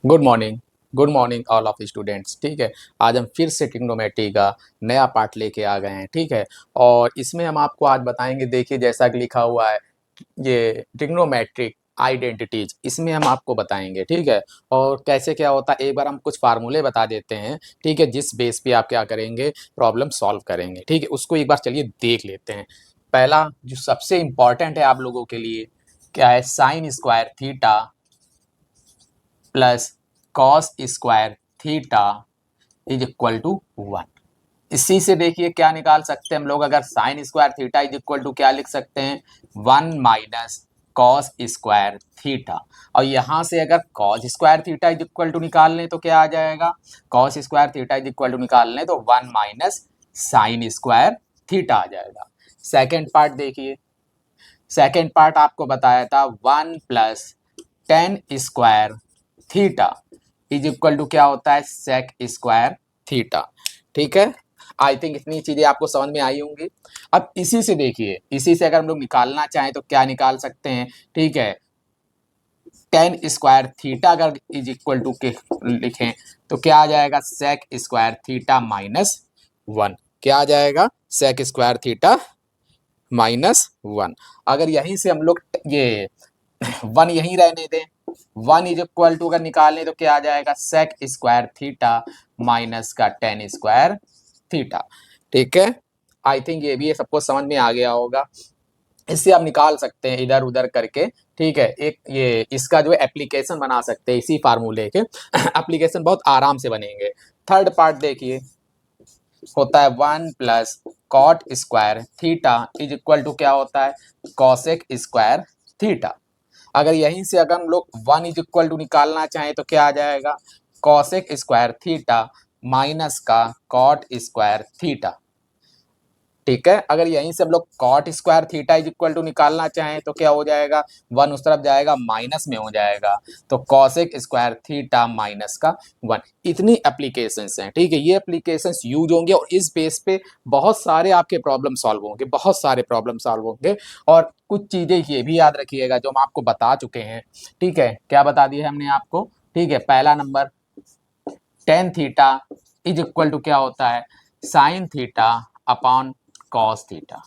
Good morning. Good morning all of students. ठीक है, आज हम फिर से ट्रिग्नोमेट्री का नया पार्ट लेके आ गए हैं। ठीक है, और इसमें हम आपको आज बताएंगे। देखिए, जैसा कि लिखा हुआ है ये ट्रिग्नोमेट्रिक आइडेंटिटीज, इसमें हम आपको बताएंगे। ठीक है, और कैसे क्या होता है एक बार हम कुछ फार्मूले बता देते हैं। ठीक है, जिस बेस पे आप क्या करेंगे, प्रॉब्लम सॉल्व करेंगे। ठीक है, उसको एक बार चलिए देख लेते हैं। पहला जो सबसे इम्पॉर्टेंट है आप लोगों के लिए क्या है, sine square theta plus cos square theta is equal to 1। इसी से देखिए क्या निकाल सकते हैं हम लोग, अगर sine square theta is equal to क्या लिख सकते हैं, 1 माइनस कॉस स्क्वायर थीटा। और यहां से अगर cos square theta is equal to निकाल लें तो क्या आ जाएगा, cos square theta is equal to निकाल लें तो 1 माइनस साइन स्क्वायर थीटा आ जाएगा। सेकेंड पार्ट देखिए, सेकेंड पार्ट आपको बताया था 1 plus tan square theta is equal to क्या होता है, सेक स्क्वायर थीटा। ठीक है, आई थिंक इतनी चीजें आपको समझ में आई होंगी। अब इसी से देखिए, इसी से अगर हम लोग निकालना चाहें तो क्या निकाल सकते हैं। ठीक है, टेन स्क्वायर थीटा अगर इज इक्वल टू के लिखें तो क्या आ जाएगा, सेक स्क्वायर थीटा माइनस 1। क्या आ जाएगा, सेक स्क्वायर थीटा माइनस 1। अगर यहीं से हम लोग ये 1 यहीं रहने दें, 1 इज इक्वल टू अगर निकालें तो क्या आ जाएगा, सेक स्क्वायर थीटा माइनस का टेन स्क्वायर थीटा। ठीक है, आई थिंक ये भी सबको समझ में आ गया होगा। इससे आप निकाल सकते हैं इधर उधर करके। ठीक है, एक ये इसका जो है एप्लीकेशन बना सकते हैं इसी फार्मूले के। एप्लीकेशन बहुत आराम से बनेंगे। थर्ड पार्ट देखिए, होता है 1 plus cot square theta is equal to क्या होता है, कॉसेक स्क्वायर थीटा। अगर यहीं से अगर हम लोग 1 इज इक्वल टू निकालना चाहें तो क्या आ जाएगा, कॉसेक स्क्वायर थीटा माइनस का कॉट स्क्वायर थीटा। ठीक है, अगर यहीं से हम लोग cot square theta is equal to निकालना चाहें तो क्या हो जाएगा, 1 उस तरफ जाएगा माइनस में हो जाएगा, तो कॉसेक स्क्वायर थीटा माइनस का 1। इतनी एप्लीकेशंस हैं। ठीक है, ये एप्लीकेशंस यूज होंगे और इस बेस पे बहुत सारे आपके प्रॉब्लम सॉल्व होंगे, बहुत सारे प्रॉब्लम सॉल्व होंगे। और कुछ चीजें ये भी याद रखिएगा जो हम आपको बता चुके हैं। ठीक है, क्या बता दिया हमने आपको। ठीक है, पहला number tan theta is equal to क्या होता है, sine theta upon cos theta.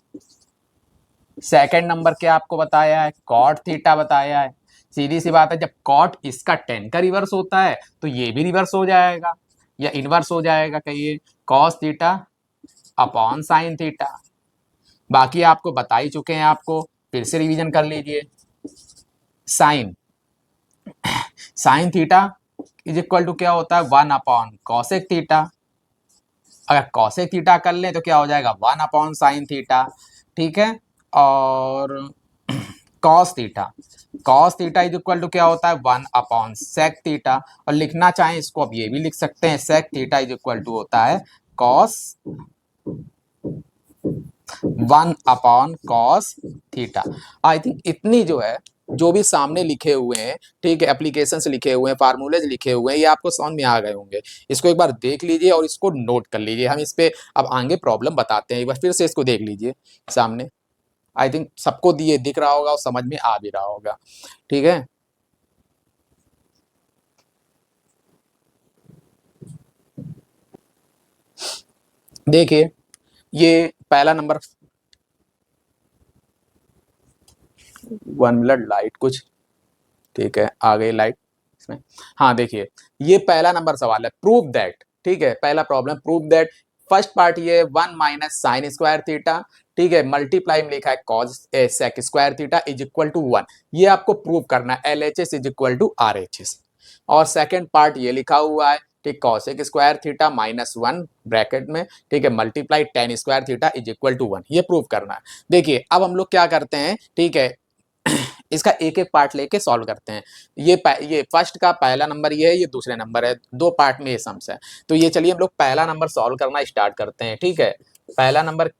Second number क्या आपको बताया है, कॉट थीटा बताया है। सीधी सी बात है, जब कॉट इसका टेन का रिवर्स होता है तो ये भी रिवर्स हो जाएगा या इनवर्स हो जाएगा, कहिए, cos theta upon sine theta. बाकी आपको बता ही चुके हैं, आपको फिर से रिवीजन कर लीजिए। Sine sine theta is equal to क्या होता है, 1 अपॉन कॉसेक थीटा। अगर कॉसेक थीटा कर लें तो क्या हो जाएगा, 1 अपॉन साइन थीटा। ठीक है, और cos theta, cos theta is equal to क्या होता है, 1 अपॉन सेक थीटा। और लिखना चाहें इसको अब ये भी लिख सकते हैं, sec theta is equal to होता है cos 1 upon cos theta. I think इतनी जो है, जो भी सामने लिखे हुए हैं, ठीक है, एप्लीकेशन से लिखे हुए हैं, फार्मूलेज लिखे हुए हैं, ये आपको समझ में आ गए होंगे। इसको एक बार देख लीजिए और इसको नोट कर लीजिए। हम इस पे अब आगे प्रॉब्लम बताते हैं। एक बार फिर से इसको देख लीजिए सामने। आई थिंक सबको दिए दिख रहा होगा और समझ में आ भी रहा होगा। ठीक है, देखिए ये पहला नंबर, 1 मिनट लाइट कुछ, ठीक है, आ गई लाइट इसमें। हाँ देखिए, ये पहला नंबर सवाल है, प्रूव दैट। ठीक है, पहला problem, prove that. First part ये 1 माइनस साइन स्क्वायर थीटा, ठीक है, मल्टीप्लाई में लिखा है cos sec square theta is equal to 1। ये आपको प्रूव करना है, LHS is equal to RHS। और सेकंड पार्ट ये लिखा हुआ है, ठीक, cosec square theta minus 1 bracket में, ठीक है, multiply tan square theta is equal to 1। ये प्रूव करना है। देखिए अब हम लोग क्या करते हैं, ठीक है, इसका एक एक पार्ट लेके सॉल्व करते हैं। ये फर्स्ट का पहला नंबर ये है, ये दूसरे नंबर है, दो पार्ट में ये सम्स है। तो ये चलिए हम लोग पहला नंबर सॉल्व करना स्टार्ट करते हैं। ठीक है, पहला नंबर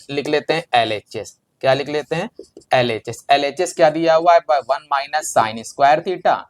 लिख लेते हैं LHS। क्या लिख लेते हैं, LHS। LHS क्या दिया हुआ है, 1 माइनस साइन स्क्वायर थीटा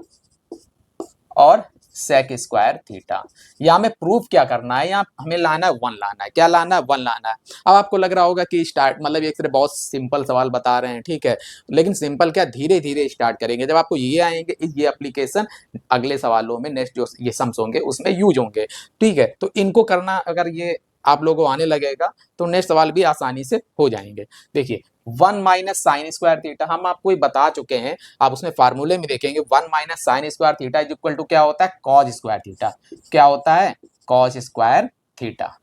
और सेक स्क्वायर थीटा। यहाँ में प्रूफ क्या करना है, यहाँ हमें लाना है 1 लाना है। क्या लाना है? 1 लाना है। अब आपको लग रहा होगा कि स्टार्ट मतलब एक तरह बहुत सिंपल सवाल बता रहे हैं, ठीक है, लेकिन सिंपल क्या, धीरे धीरे स्टार्ट करेंगे। जब आपको ये आएंगे ये एप्लीकेशन अगले सवालों में नेक्स्ट जो ये सम्स होंगे उसमें यूज होंगे, ठीक है। तो इनको करना अगर ये आप लोगों को आने लगेगा तो नेक्स्ट सवाल भी आसानी से हो जाएंगे। देखिए 1 माइनस साइन स्क्वायर थीटा हम आपको बता चुके हैं, आप उसमें फार्मूले में देखेंगे 1 minus sine square theta is equal to क्या होता है, कॉज स्क्वायर थीटा। क्या होता है? Cos square theta.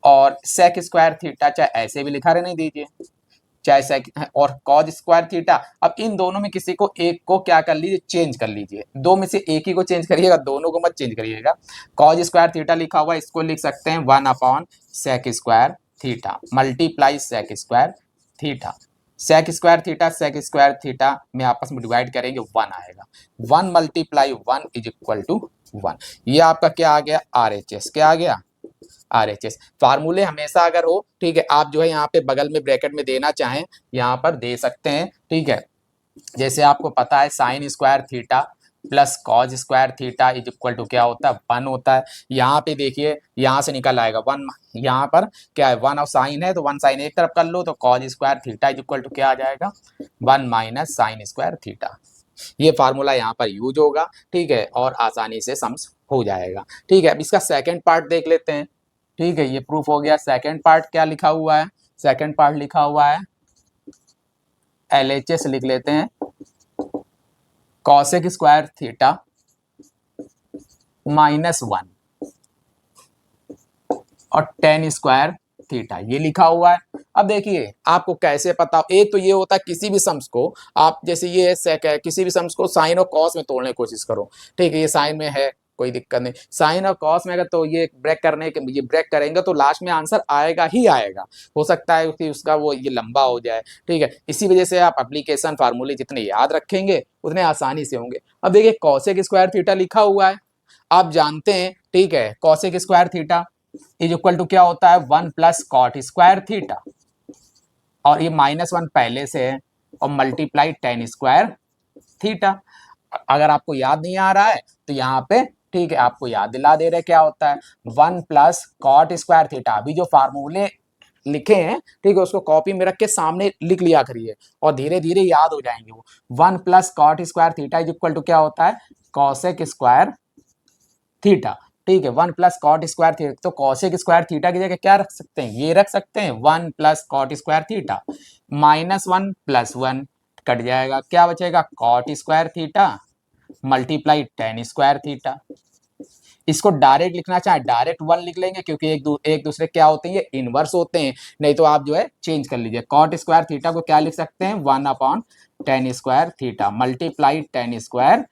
और सेक स्क्वायर थीटा चाहे ऐसे भी लिखा रहने दीजिए, चाहे सेक और कॉज स्क्वायर थीटा। अब इन दोनों में किसी को एक को क्या कर लीजिए, चेंज कर लीजिए। दो में से एक ही को चेंज करिएगा, दोनों को मत चेंज करिएगा। कॉज स्क्वायर थीटा लिखा हुआ इसको लिख सकते हैं 1 upon sec square theta multiply sec square theta. Sec square theta में आपस में डिवाइड करेंगे 1 आएगा। 1 मल्टीप्लाई 1 इज इक्वल टू 1। ये आपका क्या आ गया, RHS। क्या आ गया? RHS। फार्मूले हमेशा अगर हो, ठीक है, आप जो है यहाँ पे बगल में ब्रैकेट में देना चाहें यहाँ पर दे सकते हैं, ठीक है। जैसे आपको पता है sine square theta plus cos square theta is equal to क्या होता है, 1 होता है। यहाँ पे देखिए यहाँ से निकल आएगा 1, यहाँ पर क्या है 1 और साइन है तो 1 साइन एक तरफ कर लो तो cos square theta is equal to क्या आ जाएगा, 1 माइनस साइन स्क्वायर थीटा। ये फार्मूला यहाँ पर यूज होगा, ठीक है, और आसानी से सम्स हो जाएगा, ठीक है। अब इसका सेकेंड पार्ट देख लेते हैं, ठीक है। ये प्रूफ हो गया। सेकेंड पार्ट क्या लिखा हुआ है, सेकेंड पार्ट लिखा हुआ है LHS लिख लेते हैं, कॉसेक स्क्वायर थीटा -1 और टेन स्क्वायर थीटा, ये लिखा हुआ है। अब देखिए आपको कैसे पता, एक तो ये होता है किसी भी सम्स को आप जैसे ये सेक है, किसी भी सम्स को साइन और कॉस में तोड़ने की कोशिश करो, ठीक है। ये साइन में है कोई दिक्कत नहीं, साइन और कॉस में अगर तो ये ब्रेक करने के ये ब्रेक करेंगे तो लास्ट में आंसर आएगा ही आएगा। हो सकता है कि उसका वो ये लंबा हो जाए, ठीक है। इसी वजह से आप एप्लीकेशन फार्मूले जितने याद रखेंगे उतने आसानी से होंगे। अब देखिए कॉसेक स्क्वायर थीटा लिखा हुआ है, आप जानते हैं, ठीक है, cosec square theta is equal to क्या होता है, 1 प्लस कॉट स्क्वायर थीटा, और ये -1 पहले से है, और मल्टीप्लाई टेन स्क्वायर थीटा। अगर आपको याद नहीं आ रहा है तो यहाँ पे, ठीक है, आपको याद दिला दे रहे क्या होता है, 1 प्लस कॉट स्क्वायर थीटा। अभी जो फार्मूले लिखे हैं, ठीक है, उसको कॉपी में रख के सामने लिख लिया करिए और धीरे धीरे याद हो जाएंगे वो। 1 plus cot square theta is equal to क्या होता है, कॉसेक स्क्वायर थीटा, ठीक है। 1 प्लस कॉट स्क्वायर थीटा, तो कॉसेक स्क्वायर थीटा की जगह क्या रख सकते हैं, ये रख सकते हैं 1 plus cot square theta. -1 plus 1 कट जाएगा, क्या बचेगा, cot square theta multiply tan square theta. इसको डायरेक्ट लिखना चाहे डायरेक्ट 1 लिख लेंगे क्योंकि एक दूसरे क्या होते हैं, ये इनवर्स होते हैं। नहीं तो आप जो है चेंज कर लीजिए, कॉट स्क्वायर थीटा को क्या लिख सकते हैं, 1 upon ten square theta multiply tan square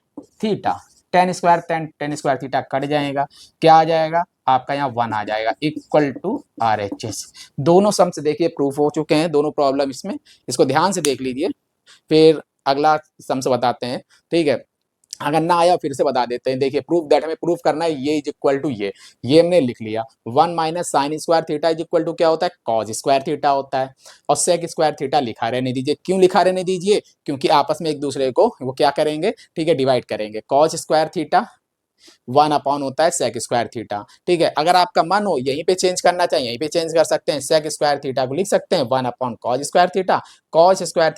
theta. Tan square theta कट जाएगा, क्या आ जाएगा आपका, यहाँ 1 आ जाएगा इक्वल टू RHS। दोनों सम्स देखिए प्रूफ हो चुके हैं, दोनों प्रॉब्लम इसमें, इसको ध्यान से देख लीजिए। फिर अगला सम्स बताते हैं, ठीक है। अगर ना आया फिर से बता देते हैं। देखिए प्रूफ दैट, हमें प्रूफ करना है ये इज इक्वल टू ये हमने लिख लिया। 1 minus sine square theta is equal to क्या होता है, कॉज स्क्वायर थीटा होता है। और सेक स्क्वायर थीटा लिखा रहने दीजिए। क्यों लिखा रहने दीजिए, क्योंकि आपस में एक दूसरे को वो क्या करेंगे, ठीक है, डिवाइड करेंगे। कॉज स्क्वायर थीटा 1 अपॉन होता है सेक स्क्वायर थीटा, ठीक है। अगर आपका मन हो यहीं पे चेंज करना चाहिए, यहीं पे चेंज कर सकते हैं। सेक स्क्वायर थीटा को लिख सकते हैं 1 upon cos square theta. Cause square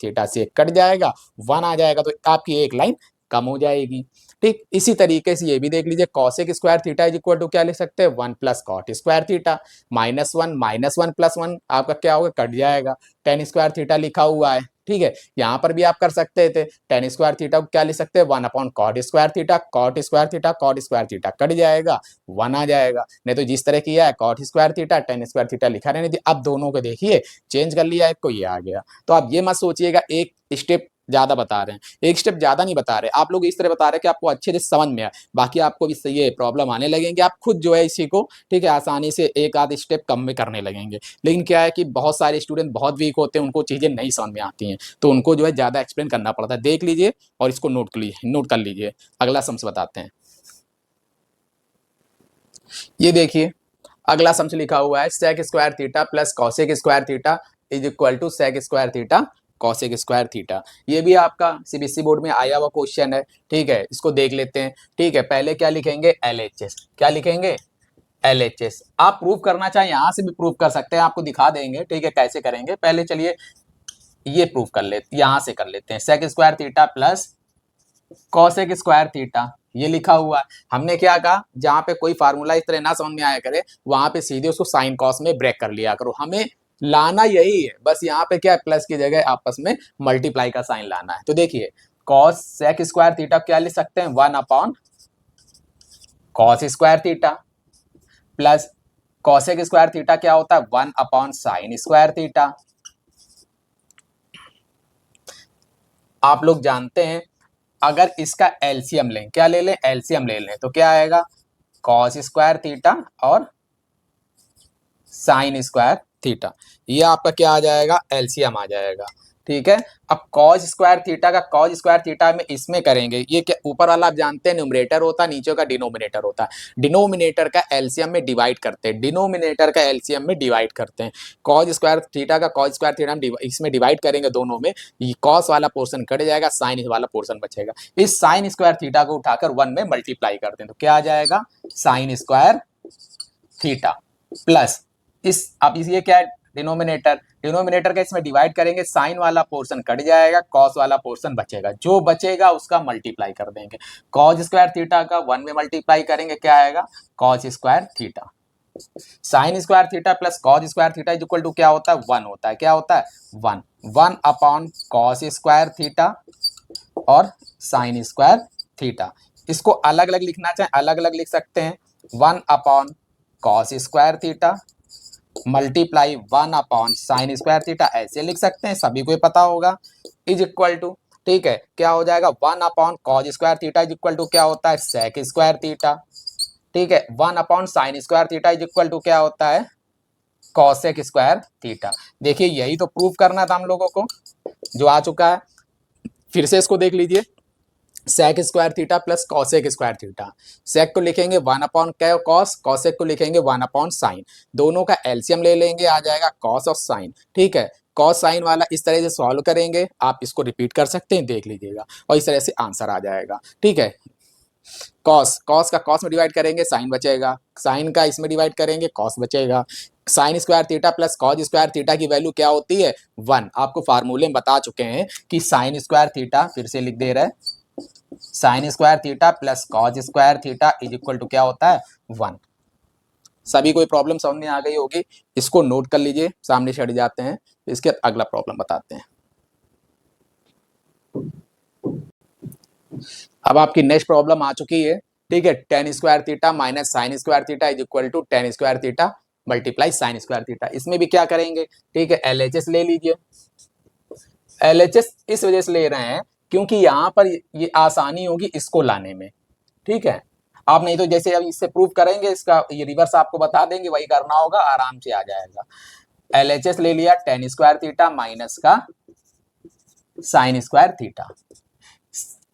theta से कट जाएगा, 1 आ जाएगा, तो आपकी एक लाइन कम हो जाएगी, ठीक। इसी तरीके से ये भी देख लीजिए, cosec square theta is equal to क्या लिख सकते हैं, 1 plus cot square theta. -1 plus 1 आपका क्या होगा, कट जाएगा। टेन स्क्वायर थीटा लिखा हुआ है, ठीक है। यहाँ पर भी आप कर सकते थे, टेन स्क्वायर थीटा को क्या लिख सकते हैं, 1 upon cot square theta. Cot square theta कट जाएगा, 1 आ जाएगा। नहीं तो जिस तरह किया है cot square theta tan square theta लिखा रहने दीजिए। अब दोनों को देखिए चेंज कर लिया, एक को ये आ गया। तो आप ये मत सोचिएगा एक स्टेप ज्यादा बता रहे हैं, एक स्टेप ज्यादा नहीं बता रहे, आप लोग इस तरह बता रहे हैं कि आपको अच्छे से समझ में आए। बाकी आपको भी सही है प्रॉब्लम आने लगेंगे, आप खुद जो है इसी को, ठीक है, आसानी से एक आध स्टेप कम में करने लगेंगे। लेकिन क्या है कि बहुत सारे स्टूडेंट बहुत वीक होते हैं, उनको चीजें नहीं समझ में आती हैं, तो उनको जो है ज्यादा एक्सप्लेन करना पड़ता है। देख लीजिए और इसको नोट कर लीजिए। अगला सम्स बताते हैं। ये देखिए अगला सम्स लिखा हुआ है, sec square theta plus cosec square theta is equal to sec square theta cosec square theta. ये भी आपका सीबीएसई बोर्ड में आया हुआ क्वेश्चन है, ठीक है, इसको देख लेते हैं। ठीक है, पहले क्या लिखेंगे, LHS, क्या लिखेंगे, LHS। आप प्रूव करना चाहें यहाँ से भी प्रूव कर सकते हैं, आपको दिखा देंगे, ठीक है, कैसे करेंगे। पहले चलिए ये प्रूव कर लेते, यहाँ से कर लेते हैं, sec square theta plus cosec square theta, ये लिखा हुआ है। हमने क्या कहा, जहां पे कोई फार्मूला इस तरह ना समझ में आया करे, वहां पे सीधे उसको साइन कॉस में ब्रेक कर लिया करो। हमें लाना यही है, बस यहाँ पे क्या है, प्लस की जगह आपस में मल्टीप्लाई का साइन लाना है। तो देखिए कॉस सेक स्क्वायर थीटा क्या लिख सकते हैं, 1 upon cos square theta plus cosec square theta क्या होता है, 1 अपॉन साइन स्क्वायर थीटा। आप लोग जानते हैं अगर इसका एलसीएम लें, क्या ले लें, एलसीएम ले लें, तो क्या आएगा, कॉस स्क्वायर थीटा और साइन स्क्वायर थीटा, ये आपका क्या आ जाएगा, एलसीएम आ जाएगा। ठीक है, अब कॉस स्क्वायर थीटा का कॉस स्क्वायर थीटा में इसमें करेंगे, ये क्या ऊपर वाला आप जानते हैं न्यूमरेटर होता है, नीचे का डिनोमिनेटर होता है। डिनोमिनेटर का एलसीएम में डिवाइड करते हैं, डिनोमिनेटर का एलसीएम में डिवाइड करते हैं। कॉस स्क्वायर थीटा का कॉस स्क्वायर थीटा इसमें डिवाइड करेंगे दोनों में, कॉस वाला पोर्शन कट जाएगा, साइन वाला पोर्शन बचेगा। इस साइन स्क्वायर थीटा को उठाकर 1 में मल्टीप्लाई करते हैं, तो क्या आ जाएगा, साइन स्क्वायर थीटा प्लस इस, अब ये क्या है, डिनोमिनेटर, डिनोमिनेटर का इसमें डिवाइड करेंगे, साइन वाला पोर्शन कट जाएगा, कॉस वाला पोर्शन बचेगा, जो बचेगा उसका मल्टीप्लाई कर देंगे। कॉस स्क्वायर थीटा का 1 में मल्टीप्लाई करेंगे, क्या आएगा, cos square theta. Sine square theta plus cos square theta is equal to क्या होता है, 1 होता है, क्या होता है, 1, 1 अपॉन कॉस स्क्वायर थीटा और साइन स्क्वायर थीटा। इसको अलग अलग लिखना चाहे अलग अलग लिख सकते हैं, 1 upon cos square theta multiply 1 upon sine square theta, ऐसे लिख सकते हैं, सभी को पता होगा, इज इक्वल टू, ठीक है, क्या हो जाएगा, 1 upon cos square theta is equal to क्या होता है, सेक स्क्वायर थीटा। ठीक है, 1 upon sine square theta is equal to क्या होता है, कॉसेक स्क्वायर थीटा। देखिए यही तो प्रूव करना था हम लोगों को, जो आ चुका है। फिर से इसको देख लीजिए, sec square theta plus cosec square theta, sec को लिखेंगे 1 अपॉन कॉस, कॉसेक को लिखेंगे 1 अपॉन साइन, दोनों का एलसीएम ले लेंगे, आ जाएगा कॉस और साइन। ठीक है, कॉस साइन वाला इस तरह से सॉल्व करेंगे, आप इसको रिपीट कर सकते हैं, देख लीजिएगा, और इस तरह से आंसर आ जाएगा। ठीक है, कॉस, कॉस का कॉस में डिवाइड करेंगे, साइन बचेगा, साइन का इसमें डिवाइड करेंगे, कॉस बचेगा। Sign square theta plus cos square theta की वैल्यू क्या होती है, 1। आपको फार्मूले में बता चुके हैं कि साइन स्क्वायर थीटा, फिर से लिख दे रहे हैं, sine square theta plus cos square theta is equal to क्या होता है, 1। सभी कोई प्रॉब्लम समझ में आ गई होगी, इसको नोट कर लीजिए, सामने से हट जाते हैं, इसके अगला प्रॉब्लम बताते हैं। अब आपकी नेक्स्ट प्रॉब्लम आ चुकी है, ठीक है, tan square theta minus sine square theta is equal to tan square theta multiply sine square theta. इसमें भी क्या करेंगे, ठीक है, LHS ले लीजिए। LHS इस वजह से ले रहे हैं क्योंकि यहाँ पर ये आसानी होगी इसको लाने में। ठीक है, आप नहीं तो जैसे अब इससे प्रूव करेंगे, इसका ये रिवर्स आपको बता देंगे, वही करना होगा, आराम से आ जाएगा। LHS ले लिया, टेन स्क्वायर थीटा माइनस का sign square theta.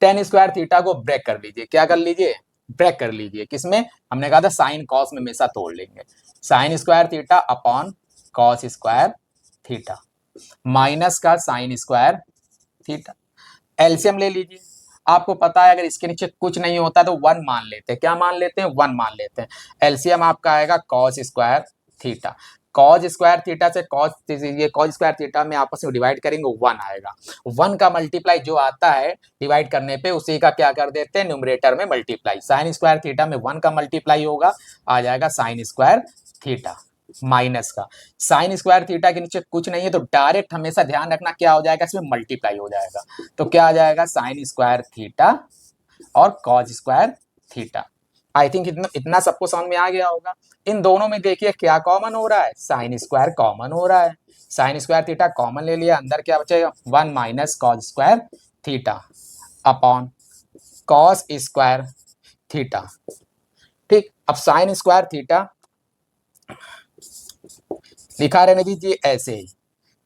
Tan square theta को ब्रेक कर लीजिए, क्या कर लीजिए, ब्रेक कर लीजिए, किसमें, हमने कहा था साइन कॉस में हमेशा तोड़ लेंगे, sign square theta upon cos square theta minus का साइन स्क्वायर थीटा। एलसीएम ले लीजिए, आपको पता है अगर इसके नीचे कुछ नहीं होता तो 1 मान लेते हैं, क्या मान लेते हैं, 1 मान लेते हैं। एलसीएम आपका आएगा cos square theta, cos square theta से कॉस, ये कॉस स्क्वायर थीटा में आपस में डिवाइड करेंगे, 1 आएगा। 1 का मल्टीप्लाई जो आता है डिवाइड करने पे, उसी का क्या कर देते हैं, न्यूमरेटर में मल्टीप्लाई। साइन स्क्वायर थीटा में 1 का मल्टीप्लाई होगा, आ जाएगा साइन स्क्वायर थीटा माइनस का साइन स्क्वायर थीटा के नीचे कुछ नहीं है, तो डायरेक्ट हमेशा ध्यान रखना क्या हो जाएगा, इसमें मल्टीप्लाई हो जाएगा, तो क्या आ जाएगा, साइन स्क्वायर थीटा और cos square theta. I think इतना सबको समझ में आ गया होगा। इन दोनों में देखिए क्या कॉमन हो रहा है, साइन स्क्वायर कॉमन हो रहा है, साइन स्क्वायर थीटा कॉमन ले लिया, अंदर क्या बचेगा, 1 minus cos square theta upon cos square theta. ठीक, अब साइन स्क्वायर थीटा लिखा रहने दीजिए ऐसे ही,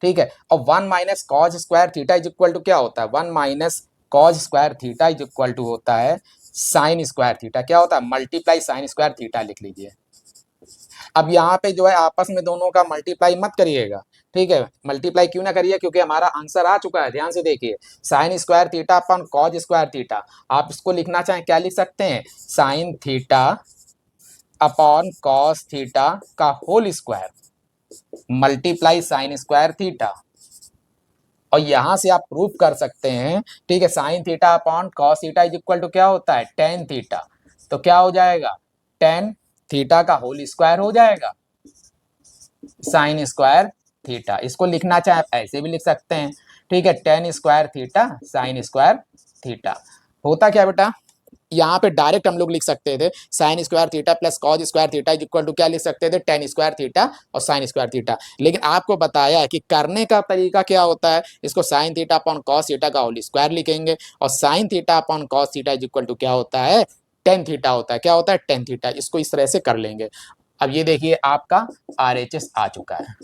ठीक है, और 1 minus cos square theta is equal to क्या होता है, 1 minus cos square theta is equal to होता है साइन स्क्वायर थीटा, क्या होता है, मल्टीप्लाई साइन स्क्वायर थीटा लिख लीजिए। अब यहाँ पे जो है आपस में दोनों का मल्टीप्लाई मत करिएगा, ठीक है, मल्टीप्लाई क्यों ना करिए, क्योंकि हमारा आंसर आ चुका है। ध्यान से देखिए, sine square theta upon cos square theta. आप इसको लिखना चाहें क्या लिख सकते हैं, sine theta upon cos theta का whole square multiply sine square theta. और यहां से आप प्रूफ कर सकते हैं, ठीक है, sine theta upon cos theta is equal to क्या होता है, टेन थीटा। तो क्या हो जाएगा, टेन थीटा का होल स्क्वायर हो जाएगा साइन स्क्वायर थीटा। इसको लिखना चाहे आप ऐसे भी लिख सकते हैं, ठीक है, tan square theta sine square theta. होता क्या बेटा, यहाँ पे डायरेक्ट हम लोग लिख सकते थे sine square theta plus cos square theta is equal to क्या लिख सकते थे, टेन स्क्वायर थीटा और साइन स्क्वायर थीटा। लेकिन आपको बताया है कि करने का तरीका क्या होता है, इसको sine theta upon cos theta का होल स्क्वायर लिखेंगे और sine theta upon cos theta is equal to क्या होता है, टेन थीटा होता है। क्या होता है, टेन थीटा। इसको इस तरह से कर लेंगे। अब ये देखिए आपका RHS आ चुका है।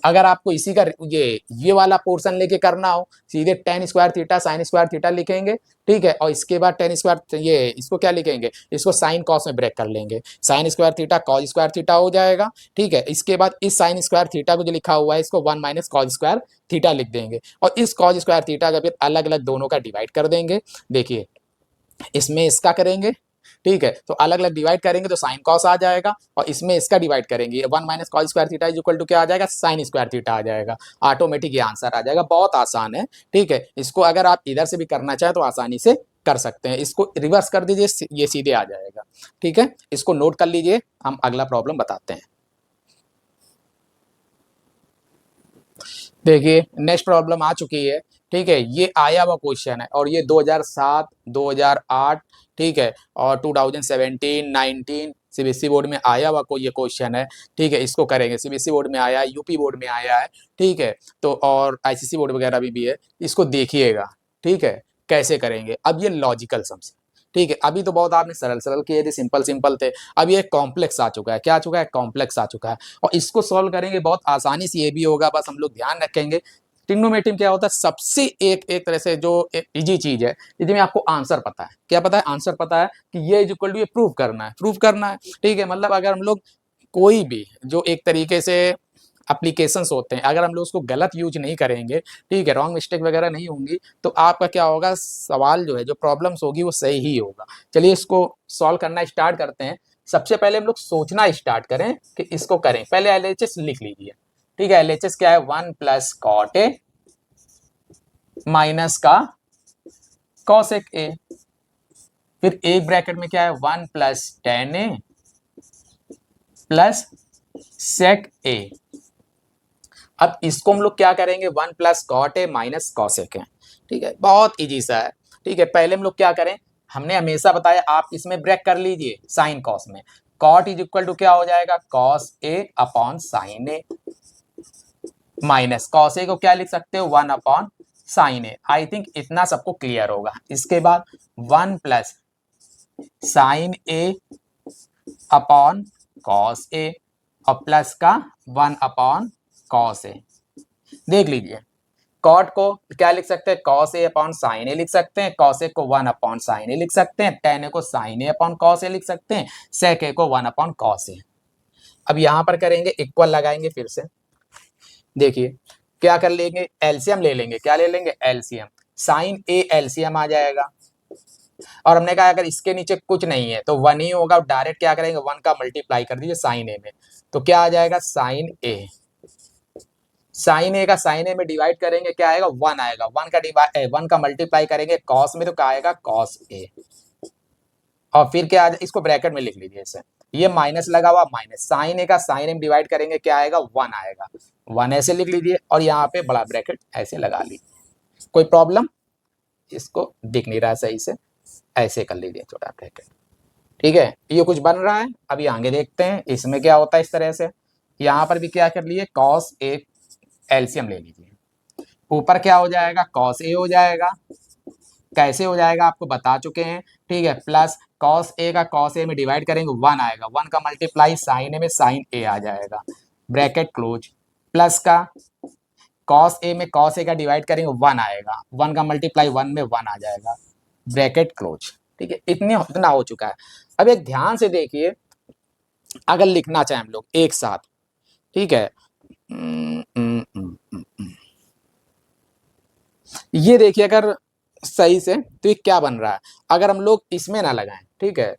अगर आपको इसी का ये वाला पोर्शन लेके करना हो, सीधे ten square theta sine square theta लिखेंगे, ठीक है, और इसके बाद टेन स्क्वायर ये इसको क्या लिखेंगे, इसको साइन कॉस में ब्रेक कर लेंगे, sign square theta cause square theta हो जाएगा, ठीक है। इसके बाद इस साइन स्क्वायर थीटा को जो लिखा हुआ है इसको one minus cos square theta लिख देंगे और इस कॉज स्क्वायर थीटा का फिर अलग अलग दोनों का डिवाइड कर देंगे। देखिए इसमें इसका करेंगे, ठीक है, तो अलग अलग डिवाइड करेंगे तो साइन कॉस आ जाएगा और इसमें इसका डिवाइड करेंगे, one minus cos square theta is equal to क्या आ जाएगा, साइन स्क्वायर थीटा आ जाएगा। ऑटोमेटिक ये आंसर आ जाएगा। बहुत आसान है, ठीक है। इसको अगर आप इधर से भी करना चाहें तो आसानी से कर सकते हैं। इसको रिवर्स कर दीजिए, ये सीधे आ जाएगा, ठीक है। इसको नोट कर लीजिए, हम अगला प्रॉब्लम बताते हैं। देखिए नेक्स्ट प्रॉब्लम आ चुकी है, ठीक है। ये आया हुआ क्वेश्चन है और ये 2007 2008, ठीक है, और 2017 19 CBSE बोर्ड में आया हुआ कोई ये क्वेश्चन है, ठीक है। इसको करेंगे, CBSE बोर्ड में आया है, यूपी बोर्ड में आया है, ठीक है, तो और ICC बोर्ड वगैरह भी है। इसको देखिएगा, ठीक है, कैसे करेंगे। अब ये लॉजिकल सम्स, ठीक है, अभी तो बहुत आपने सरल सरल किए थे, सिंपल सिंपल थे। अब ये कॉम्प्लेक्स आ चुका है। क्या आ चुका है, कॉम्प्लेक्स आ चुका है और इसको सॉल्व करेंगे बहुत आसानी से। ये भी होगा, बस हम लोग ध्यान रखेंगे ट्रिग्नोमेट्री में क्या होता है, सबसे एक तरह से जो इजी चीज है, जिसमें आपको आंसर पता है। क्या पता है, आंसर पता है कि ये इज इक्वल टू, ये प्रूव करना है, प्रूव करना है, ठीक है। मतलब अगर हम लोग कोई भी जो एक तरीके से एप्लीकेशंस होते हैं, अगर हम लोग उसको गलत यूज नहीं करेंगे, ठीक है, रॉन्ग मिस्टेक वगैरह नहीं होंगी, तो आपका क्या होगा, सवाल जो है, जो प्रॉब्लम्स होगी वो सही ही होगा। चलिए इसको सॉल्व करना स्टार्ट करते हैं। सबसे पहले हम लोग सोचना स्टार्ट करें कि इसको करें। पहले LHS लिख लीजिए, ठीक है। LHS क्या है, one plus cot A minus का कॉसेक ए, फिर एक ब्रैकेट में क्या है, one plus tan A plus sec A. अब इसको हम लोग क्या करेंगे, one plus cot A minus cosec है, ठीक है, बहुत इजी सा है, ठीक है। पहले हम लोग क्या करें, हमने हमेशा बताया आप इसमें ब्रेक कर लीजिए साइन कॉस में। कॉट इज इक्वल टू क्या हो जाएगा, cos A upon sine A minus cos A को क्या लिख सकते हो, one upon sine A. I think इतना सबको क्लियर होगा। इसके बाद one plus sign A upon cos A और प्लस का वन अपॉन कॉस ए। देख लीजिए, कॉट को क्या लिख सकते हैं, कॉस ए अपॉन साइन ए लिख सकते हैं, कॉस ए को वन अपॉन साइन ए लिख सकते हैं, टेन ए को sign A upon cos A लिख सकते हैं, सेक ए को वन अपॉन कॉस ए। अब यहां पर करेंगे, इक्वल लगाएंगे फिर से। देखिए क्या कर लेंगे, एलसीएम ले लेंगे। क्या ले लेंगे, एलसीएम। साइन ए एलसीएम आ जाएगा और हमने कहा अगर इसके नीचे कुछ नहीं है तो वन ही होगा। डायरेक्ट क्या करेंगे, वन का मल्टीप्लाई कर दीजिए साइन ए में, तो क्या आ जाएगा, साइन ए। साइन ए का साइन ए में डिवाइड करेंगे, क्या आएगा, वन आएगा। वन का मल्टीप्लाई करेंगे कॉस में, तो क्या आएगा, कॉस ए। और फिर क्या आ जाए, इसको ब्रैकेट में लिख लीजिए इसे, ये माइनस लगा हुआ, माइनस साइन ए का साइन ए में डिवाइड करेंगे, क्या आएगा, वन आएगा। वन ऐसे लिख लीजिए और यहाँ पे बड़ा ब्रैकेट ऐसे लगा लीजिए। कोई प्रॉब्लम, इसको दिख नहीं रहा सही से, ऐसे कर लीजिए छोटा ब्रैकेट, ठीक है। ये कुछ बन रहा है, अभी आगे देखते हैं इसमें क्या होता है। इस तरह से यहाँ पर भी क्या कर लिए, कॉस ए एलसीएम ले लीजिए, ऊपर क्या हो जाएगा, कॉस ए हो जाएगा। कैसे हो जाएगा आपको बता चुके हैं, ठीक है। प्लस कॉस ए का कॉस ए में डिवाइड करेंगे, वन आएगा। वन का मल्टीप्लाई साइन ए में साइन ए आ जाएगा, ब्रैकेट क्लोज। प्लस का कॉस ए में कॉस ए का डिवाइड करेंगे, वन आएगा। वन का मल्टीप्लाई वन में वन आ जाएगा, ब्रैकेट क्लोज, ठीक है। इतना हो चुका है। अब एक ध्यान से देखिए, अगर लिखना चाहें हम लोग एक साथ, ठीक है, ये देखिए अगर सही से तो ये क्या बन रहा है, अगर हम लोग इसमें ना लगाएं, ठीक है,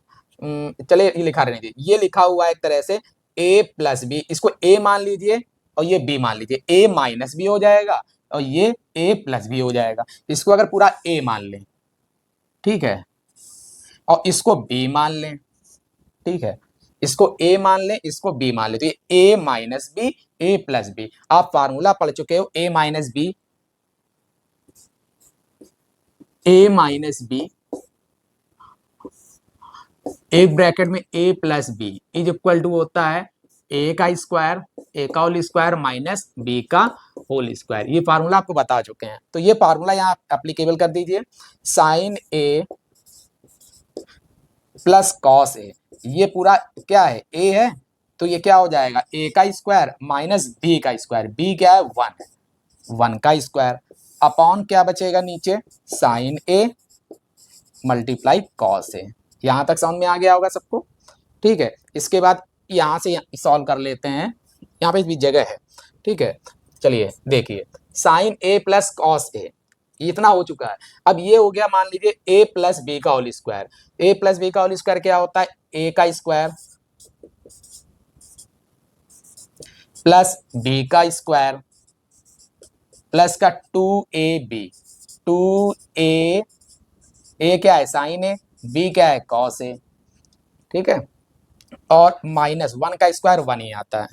चलिए ये लिखा रहने दीजिए, ये लिखा हुआ है एक तरह से a प्लस बी, इसको a मान लीजिए और ये b मान लीजिए, a माइनस बी हो जाएगा और ये a प्लस बी हो जाएगा। इसको अगर पूरा a मान लें, ठीक है, और इसको b मान लें, ठीक है, इसको a मान लें, इसको b मान लें, तो ये a minus B a plus B, आप फार्मूला पढ़ चुके हो, a minus B, a minus B एक ब्रैकेट में a plus B is equal to होता है a का स्क्वायर, a का होल स्क्वायर माइनस b का होल स्क्वायर। ये फार्मूला आपको बता चुके हैं, तो ये फार्मूला यहाँ एप्लीकेबल कर दीजिए, sign a plus cos A, ये पूरा क्या है a है, तो ये क्या हो जाएगा a का स्क्वायर माइनस b का स्क्वायर, b क्या है 1 है, 1 का स्क्वायर अपॉन क्या बचेगा नीचे sign a multiply cos A. यहां तक समझ में आ गया होगा सबको, ठीक है। इसके बाद यहां से सॉल्व कर लेते हैं, यहाँ पे भी जगह है, ठीक है। चलिए देखिए sign A plus cos A, इतना हो चुका है। अब ये हो गया मान लीजिए a प्लस बी का whole square, a plus B का होल स्क्वायर क्या होता है a का स्क्वायर प्लस b का स्क्वायर प्लस का 2ab, 2a, a क्या है साइन ए, b क्या है कॉस ए, ठीक है, और माइनस 1 का स्क्वायर 1 ही आता है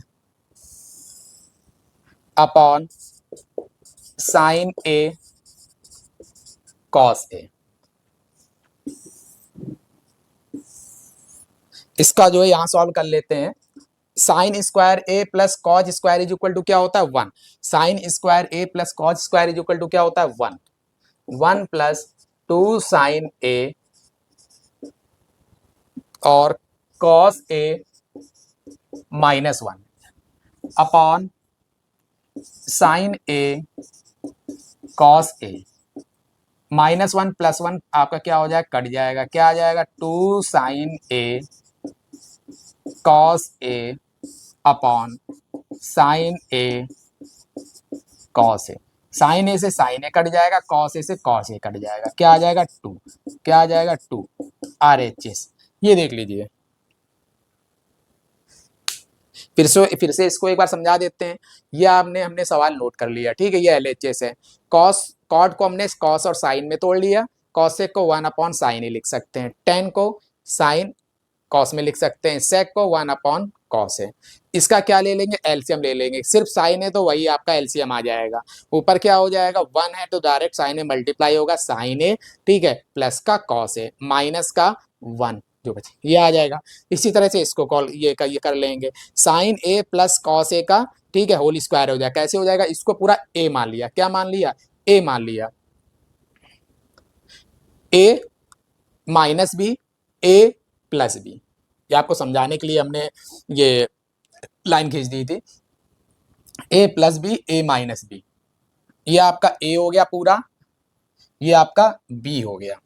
upon sine A cos A. इसका जो है यहां सॉल्व कर लेते हैं, sine square A plus cos square is equal to क्या होता है 1, sine square A plus cos square is equal to क्या होता है 1, 1 प्लस 2 साइन ए और cos A minus 1 upon sine A cos A, minus 1 plus 1 आपका क्या हो जाएगा कट जाएगा, क्या आ जाएगा 2 sign A cos A upon sine A cos A, sign ए से साइन ए कट जाएगा, कॉस ए से कॉस ए कट जाएगा, क्या आ जाएगा 2, क्या आ जाएगा 2 RHS। ये देख लीजिए, फिर से इसको एक बार समझा देते हैं। ये हमने सवाल नोट कर लिया, ठीक है, ये LHS है। कॉस कॉट को हमने कॉस और साइन में तोड़ लिया, कॉसेक को 1 अपॉन साइन ही लिख सकते हैं, टेन को साइन कॉस में लिख सकते हैं, सेक को 1 अपॉन कॉस है। इसका क्या ले लेंगे एलसीएम ले लेंगे, सिर्फ साइन है तो वही आपका एलसीएम आ जाएगा, ऊपर क्या हो जाएगा 1 है तो डायरेक्ट साइन ए मल्टीप्लाई होगा साइन ए, ठीक है, प्लस का कॉस है माइनस का 1 जो बचे ये आ जाएगा। इसी तरह से इसको कॉल ये कर लेंगे sign A plus cos A का, ठीक है, होल स्क्वायर हो जाएगा, कैसे हो जाएगा, इसको पूरा ए मान लिया, क्या मान लिया ए मान लिया, ए माइनस बी ए प्लस बी, ये आपको समझाने के लिए हमने ये लाइन खींच दी थी, ए प्लस बी ए माइनस बी, ये आपका ए हो गया पूरा, ये आपका बी हो गया,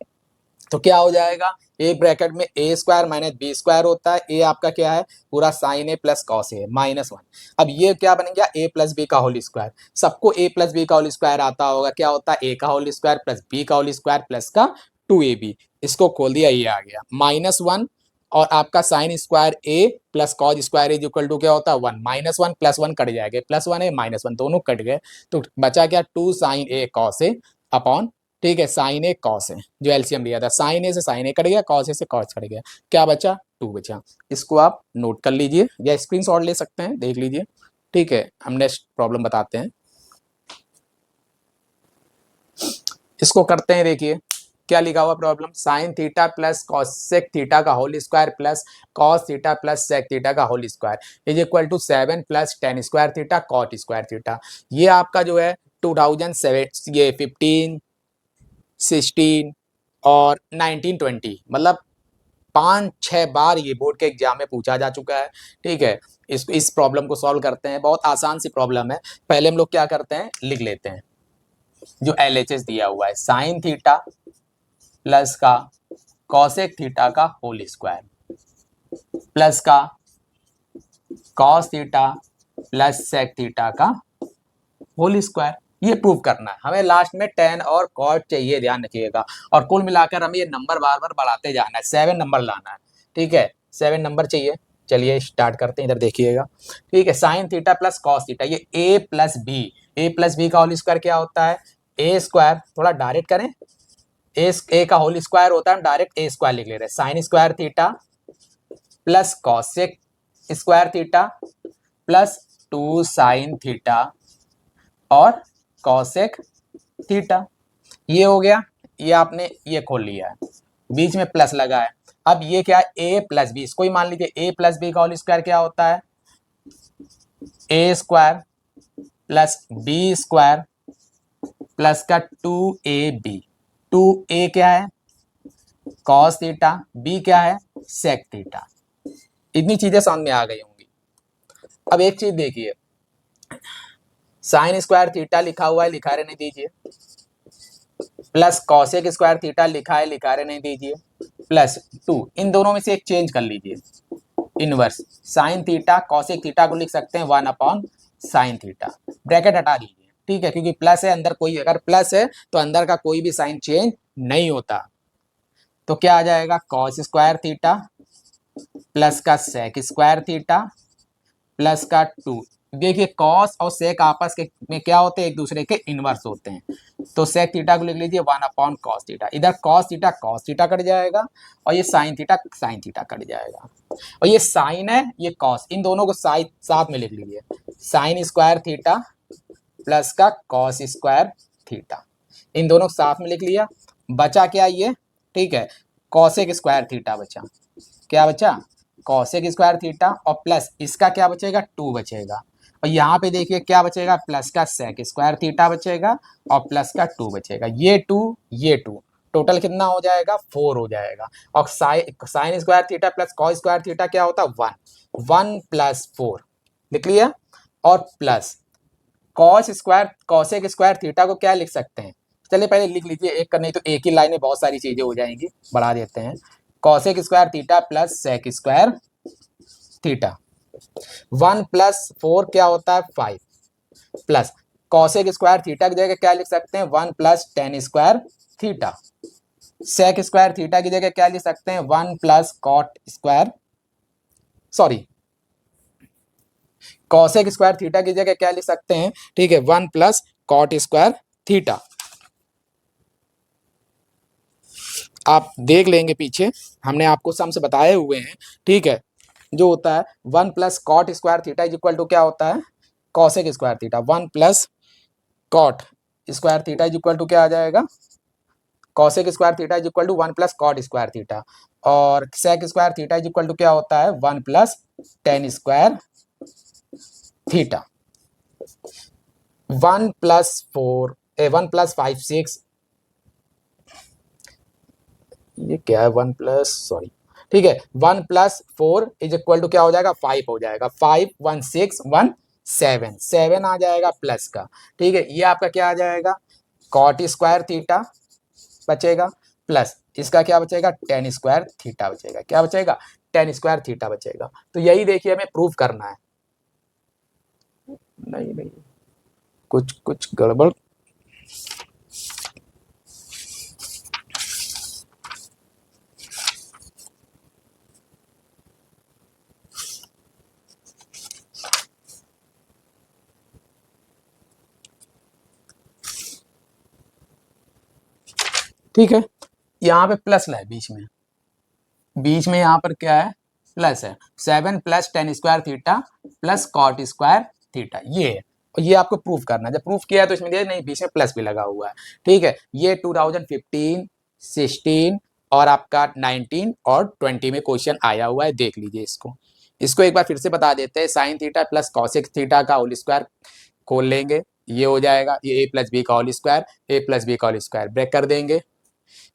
तो क्या हो जाएगा एक ब्रैकेट में ए स्क्वायर माइनस बी स्क्वायर होता है, ए आपका क्या है पूरा sign A plus cos A minus 1। अब ये क्या बन गया ए प्लस बी का होल स्क्वायर, सबको ए प्लस बी का होल स्क्वायर आता होगा, क्या होता है ए का होल स्क्वायर प्लस बी का होल स्क्वायर प्लस का 2ab, इसको खोल दिया ये आ गया -1 और आपका sine square A plus cos square is equal to क्या होता है 1, -1 प्लस 1 कट जाएगा, +1 है -1 दोनों कट गए, तो बचा क्या 2 sign A cos A upon, ठीक है, साइन ए कॉस ए, जो एलसीएम लिया था साइन ए से साइन ए कट गया, कॉस ए से कॉस कट गया, क्या बचा 2 बचा। इसको आप नोट कर लीजिए या स्क्रीनशॉट ले सकते हैं, देख लीजिए, ठीक है। हम नेक्स्ट प्रॉब्लम बताते हैं, इसको करते हैं, देखिए क्या लिखा हुआ problem, sine theta plus cosec theta का whole square plus cos theta plus sec theta का whole square is equal to 7 plus tan square theta cot square theta. ये आपका जो है 2007 ये 15 16 और 1920 मतलब 5-6 बार ये बोर्ड के एग्जाम में पूछा जा चुका है, ठीक है। इस प्रॉब्लम को सॉल्व करते हैं, बहुत आसान सी प्रॉब्लम है। पहले हम लोग क्या करते हैं लिख लेते हैं जो LHS दिया हुआ है, साइन थीटा प्लस का कॉसेक थीटा का होल स्क्वायर प्लस का cos theta plus sec theta का होल स्क्वायर। ये प्रूव करना है हमें। लास्ट में टेन और कॉट चाहिए, ध्यान रखिएगा। और कुल मिलाकर हमें ये नंबर बार बार बढ़ाते जाना है, 7 नंबर लाना है। ठीक है, 7 नंबर चाहिए। चलिए स्टार्ट करते हैं, इधर देखिएगा। ठीक है, sine theta plus cos theta, ये ए प्लस बी का होल स्क्वायर क्या होता है, ए स्क्वायर। थोड़ा डायरेक्ट करें, ए का होल स्क्वायर होता है, हम डायरेक्ट ए स्क्वायर लिख ले रहे हैं। Sine square theta plus cosec square theta plus 2 sine theta और कॉसेक थीटा। ये हो गया, ये आपने ये खोल लिया है, बीच में प्लस लगा है। अब ये क्या है, ए प्लस बी, इसको ही मान लीजिए ए प्लस बी का होल स्क्वायर क्या होता है, a square plus b square plus का 2ab। 2a क्या है, कॉस थीटा, बी क्या है, सेक थीटा। इतनी चीजें समझ में आ गई होंगी। अब एक चीज देखिए, साइन स्क्वायर थीटा लिखा हुआ है, लिखा रहने दीजिए, प्लस कॉसेक स्क्वायर थीटा लिखा है, लिखा रहने दीजिए, प्लस 2। इन दोनों में से एक चेंज कर लीजिए, inverse. Sine theta cosec theta को लिख सकते हैं 1 साइन थीटा, ब्रैकेट हटा दीजिए। ठीक है, क्योंकि प्लस है, अंदर कोई अगर प्लस है तो अंदर का कोई भी साइन चेंज नहीं होता। तो क्या आ जाएगा, कॉस स्क्वायर थीटा प्लस का सेक स्क्वायर थीटा प्लस का 2। देखिए कॉस और सेक आपस के में क्या होते हैं, एक दूसरे के इनवर्स होते हैं। तो सेक थीटा को लिख लीजिए 1 कॉस थीटा। इधर कॉस थीटा कट जाएगा और ये साइन थीटा कट जाएगा। और ये साइन है, ये कॉस, इन दोनों को साथ में लिख लीजिए, साइन स्क्वायर थीटा प्लस का कॉस स्क्वायर थीटा। इन दोनों को साथ में लिख लिया। बचा क्या ये, ठीक है, कॉसेक स्क्वायर थीटा बचा। क्या बचा, कॉसेक स्क्वायर थीटा और प्लस इसका क्या बचेगा, 2 बचेगा। और यहाँ पे देखिए क्या बचेगा, प्लस का सेक स्क्वायर थीटा बचेगा और प्लस का 2 बचेगा। ये 2 टोटल कितना हो जाएगा, 4 हो जाएगा। और sine square theta plus cos square theta क्या होता है, 1 प्लस 4 लिख लिया। और प्लस कॉसेक स्क्वायर थीटा को क्या लिख सकते हैं, चलिए पहले लिख लीजिए एक करने, तो एक ही लाइन में बहुत सारी चीजें हो जाएंगी, बढ़ा देते हैं। Cosec square theta plus sec square theta, 1 plus 4 क्या होता है, 5 प्लस कॉसेक स्क्वायर थीटा की जगह क्या लिख सकते हैं, 1 plus tan square theta. Sec square theta की जगह क्या लिख सकते हैं, 1 plus cot square, sorry cosec square theta की जगह क्या लिख सकते हैं, ठीक है, 1 प्लस कॉट स्क्वायर थीटा। आप देख लेंगे पीछे हमने आपको सम से बताए हुए हैं। ठीक है, जो होता है 1 plus cot square theta is equal to क्या होता है, cosec square theta. 1 plus cot square theta is equal to क्या आ जाएगा, cosec square theta is equal to 1 plus cot square theta. और sec square theta is equal to क्या होता है, 1 plus tan square theta. 1 plus 5 6, ये क्या है, 1 प्लस, सॉरी, ठीक है, 1 प्लस 4 इज इक्वल टू क्या हो जाएगा, 5 हो जाएगा। 5 1 6 1 7 आ जाएगा प्लस का। ठीक है, ये आपका क्या आ जाएगा, कॉट स्क्वायर थीटा बचेगा प्लस इसका क्या बचेगा, टेन स्क्वायर थीटा बचेगा। क्या बचेगा, टेन स्क्वायर थीटा बचेगा। तो यही देखिए हमें प्रूफ करना है। नहीं, कुछ गड़बड़। ठीक है, यहाँ पे प्लस है बीच में यहाँ पर क्या है, प्लस है। 7 plus tan square theta plus cot square theta, ये है। और ये आपको प्रूफ करना है। जब प्रूफ किया है तो इसमें नहीं, बीच में प्लस भी लगा हुआ है। ठीक है, ये 2015 16 और आपका 19 और 20 में क्वेश्चन आया हुआ है, देख लीजिए इसको एक बार फिर से बता देते हैं। Sine theta plus cosec theta का होल स्क्वायर खोल लेंगे, ये हो जाएगा, ये ए प्लस बी का whole square, A plus B का होल स्क्वायर ब्रेक कर देंगे।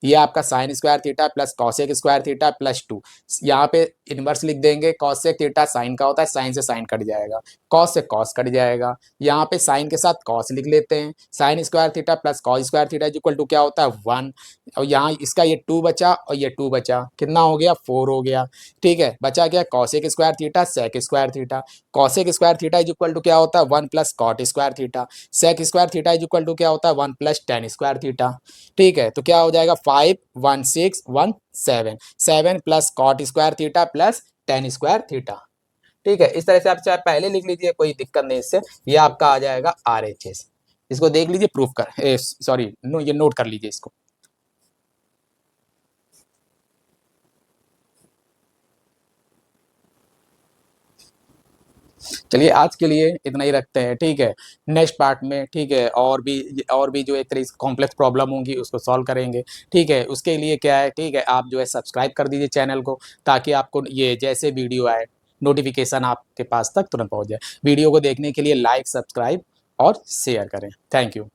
ये आपका sine square theta plus cosec square theta plus 2। यहाँ पे इनवर्स लिख देंगे, कॉसेक थीटा साइन का होता है, साइन से साइन कट जाएगा, कॉस से कॉस कट जाएगा। यहाँ पे साइन के साथ कॉस लिख लेते हैं, sine square theta plus cos square theta equal to क्या होता है 1। और यहाँ इसका ये 2 बचा और ये 2 बचा, कितना हो गया 4 हो गया। ठीक है, बचा क्या cosec square theta sec square theta. Cosec square theta is equal to क्या होता है 1 plus cot square theta. Sec square theta is equal to क्या होता है 1 प्लस टेन स्क्वायर थीटा। ठीक है, तो क्या हो जाएगा 5 1 6 1 7, 7 plus cot square theta plus tan square theta. ठीक है, इस तरह से आप चाहे पहले लिख लीजिए, कोई दिक्कत नहीं इससे। ये आपका आ जाएगा RHS। इसको देख लीजिए, प्रूफ कर सॉरी ये नोट कर लीजिए इसको। चलिए आज के लिए इतना ही रखते हैं, ठीक है। नेक्स्ट पार्ट में, ठीक है, और भी जो एक तरह से कॉम्प्लेक्स प्रॉब्लम होंगी उसको सॉल्व करेंगे। ठीक है, उसके लिए क्या है, ठीक है, आप जो है सब्सक्राइब कर दीजिए चैनल को, ताकि आपको ये जैसे वीडियो आए नोटिफिकेशन आपके पास तक तुरंत पहुंच जाए। वीडियो को देखने के लिए लाइक, सब्सक्राइब और शेयर करें। Thank you.